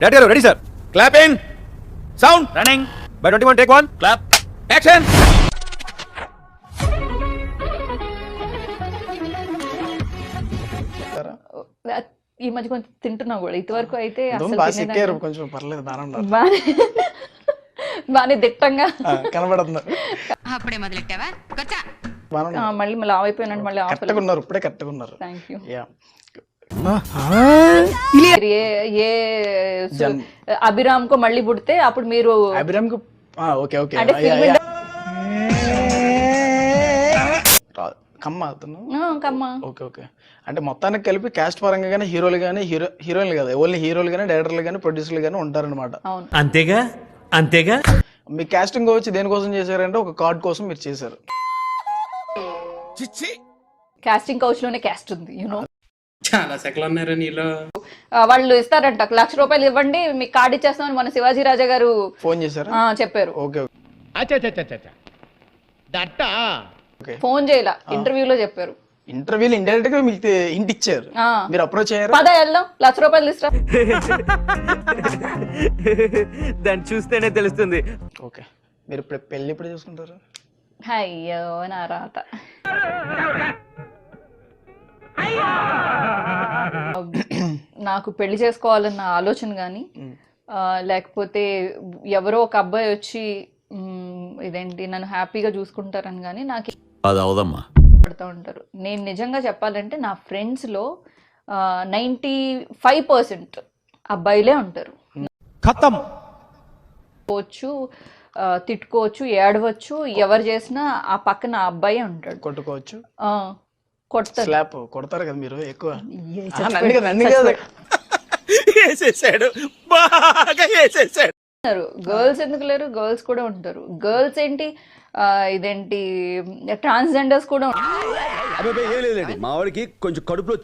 Ready, sir. Clap in. Sound. Running. By 21, take one. Clap. Action. ఈ మధ్య కొంచెం తింటున్నావు కూడా. ఇటువరకు అయితే కొంచెం పర్లేదు బాగానే దిట్టంగా కనబడుతుంది. అప్పుడే మొదలెట్టావా? మళ్ళీ లావ్ అయిపోయినట్టు మళ్ళీ కరెక్ట్గా ఇప్పుడే కరెక్ట్గా ఉన్నారు. Thank you. అభిరామ్ కో మళ్ళీ పుడితే అప్పుడు మీరు అభిరామ్ కు ఓకే ఓకే కమ్మ అతను ఓకే ఓకే అంటే మొత్తానికి కలిపి కాస్ట్ పరంగా కానీ హీరోలు కానీ హీరోయిన్లు కదా, ఓన్లీ హీరోలు కానీ డైరెక్టర్లు కానీ ప్రొడ్యూసర్లు కానీ ఉంటారనమాట. అంతేగా మీ కాస్టింగ్ వచ్చి దేనికోసం చేశారంటే ఒక కార్డ్ కోసం మీరు చేశారు. కాస్టింగ్ కౌచ్ లోనే క్యాస్ట్ ఉంది, యూనో. చాలా సెకలు ఉన్నారు నీలో. వాళ్ళు ఇస్తారంట, ₹1,00,000 ఇవ్వండి మీకు కార్డు ఇచ్చేస్తామని మన శివాజీ రాజా గారు ఫోన్ చేశారు, చెప్పారు. ఓకే ఫోన్ చేయాల, ఇంటర్వ్యూలో చెప్పారు. ఇంటర్వ్యూలు ఇండైరెక్ట్ గా మీకు ఇంటి ఇచ్చారు, మీరు అప్రోచ్ అయ్యారు. పద వెళ్దాం, ₹1,00,000 ఇస్తా. దాన్ని చూస్తేనే తెలుస్తుంది. ఓకే, మీరు పెళ్లి ఎప్పుడు చూసుకుంటారు? అయ్యో నా రాత. నాకు పెళ్లి చేసుకోవాలన్న ఆలోచన కానీ లేకపోతే ఎవరో ఒక అబ్బాయి వచ్చి ఇదేంటి నన్ను హ్యాపీగా చూసుకుంటారని కానీ నాకు పడుతూ ఉంటారు. నేను నిజంగా చెప్పాలంటే నా ఫ్రెండ్స్లో 95% అబ్బాయిలే ఉంటారు. తిట్టుకోవచ్చు, ఏడవచ్చు, ఎవరు చేసినా ఆ పక్కన ఆ అబ్బాయి ఉంటాడు. కొట్టుకోవచ్చు, కొడతారు కదా మీరు ఎక్కువ. గర్ల్స్ ఎందుకు లేరు? గర్ల్స్ కూడా ఉంటారు. గర్ల్స్ ఏంటి ఇదేంటి ట్రాన్స్జెండర్స్ కూడా మావాడికి కొంచెం కడుపులో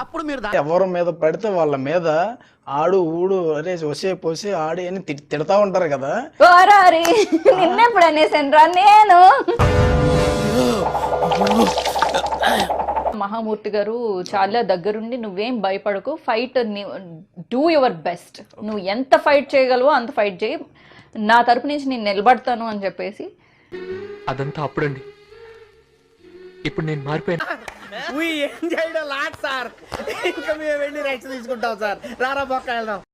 అప్పుడు మీరు ఎవరి మీద పడితే వాళ్ళ మీద ఆడు ఊడు అరే వసే పోసి ఆడి అని తిడతా ఉంటారు కదా. నిన్నెప్పుడు అనేసాను రా నేను. మహామూర్తి గారు చాలా దగ్గరుండి నువ్వేం భయపడకు, ఫైట్ డూ యువర్ బెస్ట్, నువ్వు ఎంత ఫైట్ చేయగలవో అంత ఫైట్ చేయి, నా తరపు నుంచి నేను నిలబడతాను అని చెప్పేసి. అదంతా అప్పుడండి, ఇప్పుడు నేను మారిపోయాను. ఇంకా మేము వెళ్ళి రైట్స్ తీసుకుంటాం సార్. రారా పక్క వెళ్దాం.